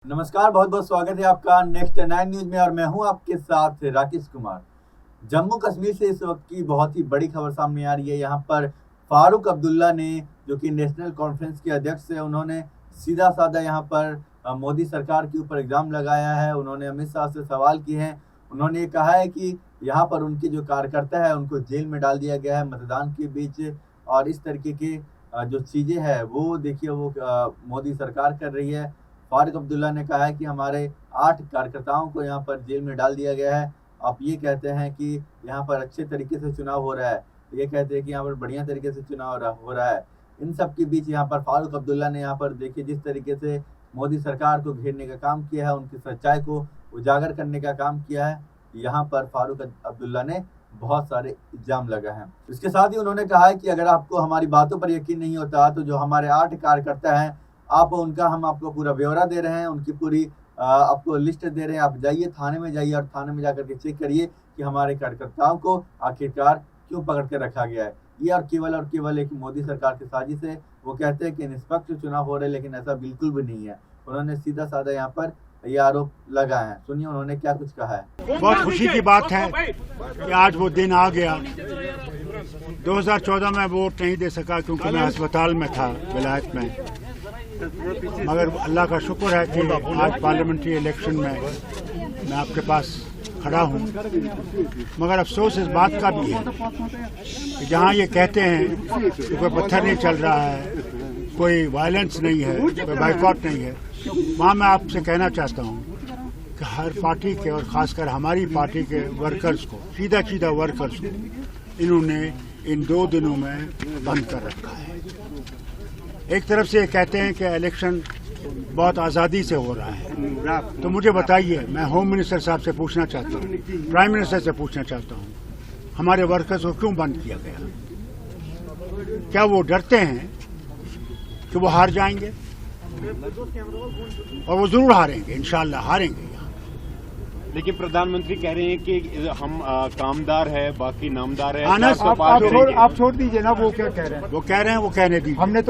नमस्कार, बहुत बहुत स्वागत है आपका नेक्स्ट 9 न्यूज में और मैं हूं आपके साथ राकेश कुमार। जम्मू कश्मीर से इस वक्त की बहुत ही बड़ी खबर सामने आ रही है। यहां पर फारूक अब्दुल्ला ने, जो कि नेशनल कॉन्फ्रेंस के अध्यक्ष है, उन्होंने सीधा साधा यहां पर मोदी सरकार के ऊपर इल्ज़ाम लगाया है। उन्होंने अमित शाह से सवाल किए हैं। उन्होंने कहा है कि यहाँ पर उनके जो कार्यकर्ता है उनको जेल में डाल दिया गया है मतदान के बीच, और इस तरीके की जो चीज़ें हैं वो देखिए वो मोदी सरकार कर रही है। फारूक अब्दुल्ला ने कहा है कि हमारे 8 कार्यकर्ताओं को यहाँ पर जेल में डाल दिया गया है। आप ये कहते हैं कि यहाँ पर अच्छे तरीके से चुनाव हो रहा है, ये कहते हैं कि यहाँ पर बढ़िया तरीके से चुनाव हो रहा है। इन सब के बीच यहाँ पर फारूक अब्दुल्ला ने यहाँ पर देखिए जिस तरीके से मोदी सरकार को घेरने का काम किया है, उनकी सच्चाई को उजागर करने का काम किया है। यहाँ पर फारूक अब्दुल्ला ने बहुत सारे इल्जाम लगाए हैं। इसके साथ ही उन्होंने कहा है कि अगर आपको हमारी बातों पर यकीन नहीं होता तो जो हमारे 8 कार्यकर्ता हैं हम आपको पूरा ब्यौरा दे रहे हैं, उनकी पूरी आपको लिस्ट दे रहे हैं। आप जाइए थाने में जाइए और थाने में जाकर के चेक करिए कि हमारे कार्यकर्ताओं को आखिरकार क्यों पकड़ के रखा गया है। ये और केवल एक मोदी सरकार की साजिश है। वो कहते हैं कि निष्पक्ष चुनाव हो रहे, लेकिन ऐसा बिल्कुल भी नहीं है। उन्होंने सीधा साधा यहाँ पर ये आरोप लगाए हैं। सुनिए उन्होंने क्या कुछ कहा है। बहुत खुशी की बात है कि आज वो दिन आ गया। 2014 में वोट नहीं दे सका क्योंकि मैं अस्पताल में था विलायत में, मगर अल्लाह का शुक्र है कि आज पार्लियामेंट्री इलेक्शन में मैं आपके पास खड़ा हूँ। मगर अफसोस इस बात का भी है कि जहाँ ये कहते हैं कि कोई पत्थर नहीं चल रहा है, कोई वायलेंस नहीं है, कोई बाइकआउट नहीं है, वहाँ मैं आपसे कहना चाहता हूँ कि हर पार्टी के और खासकर हमारी पार्टी के वर्कर्स को, सीधा वर्कर्स को इन्होंने इन 2 दिनों में बंद कर रखा है। एक तरफ से ये कहते हैं कि इलेक्शन बहुत आज़ादी से हो रहा है, तो मुझे बताइए, मैं होम मिनिस्टर साहब से पूछना चाहता हूँ, प्राइम मिनिस्टर से पूछना चाहता हूँ, हमारे वर्कर्स को क्यों बंद किया गया? क्या वो डरते हैं कि वो हार जाएंगे? और वो जरूर हारेंगे, इंशाल्लाह हारेंगे। लेकिन प्रधानमंत्री कह रहे हैं कि हम कामदार है, बाकी नामदार है। आप छोड़ दीजिए ना, वो क्या कह रहे हैं? वो कह रहे हैं, वो कहने दीजिए। हमने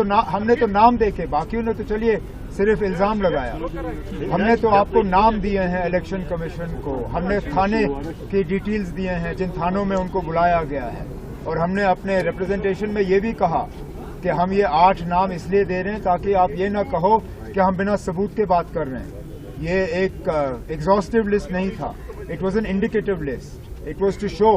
तो नाम देखे, बाकियों ने तो चलिए सिर्फ इल्जाम लगाया। हमने तो आपको नाम दिए हैं इलेक्शन कमीशन को, हमने थाने की डिटेल्स दिए हैं जिन थानों में उनको बुलाया गया है, और हमने अपने रिप्रेजेंटेशन में ये भी कहा कि हम ये 8 नाम इसलिए दे रहे हैं ताकि आप ये ना कहो कि हम बिना सबूत के बात कर रहे हैं। ये एक एग्जॉस्टिव लिस्ट नहीं था, it was an indicative list. It was to show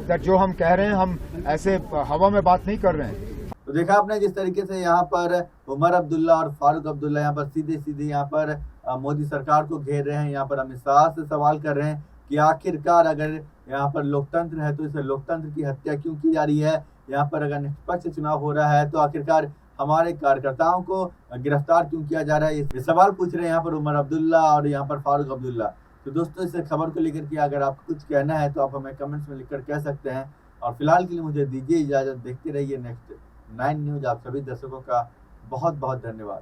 that जो हम कह रहे हैं हम ऐसे हवा में बात नहीं कर रहे हैं। तो देखा आपने जिस तरीके से यहाँ पर उमर अब्दुल्ला और फारूक अब्दुल्ला यहाँ पर सीधे यहाँ पर मोदी सरकार को घेर रहे हैं। यहाँ पर अमित शाह से सवाल कर रहे हैं कि आखिरकार अगर यहाँ पर लोकतंत्र है तो इस लोकतंत्र की हत्या क्यों की जा रही है। यहाँ पर अगर निष्पक्ष चुनाव हो रहा है तो आखिरकार हमारे कार्यकर्ताओं को गिरफ्तार क्यों किया जा रहा है। ये सवाल पूछ रहे हैं यहाँ पर उमर अब्दुल्ला और यहाँ पर फारूक अब्दुल्ला। तो दोस्तों, इस खबर को लेकर के अगर आपको कुछ कहना है तो आप हमें कमेंट्स में लिखकर कह सकते हैं। और फिलहाल के लिए मुझे दीजिए इजाजत। देखते रहिए नेक्स्ट 9 न्यूज। आप सभी दर्शकों का बहुत बहुत धन्यवाद।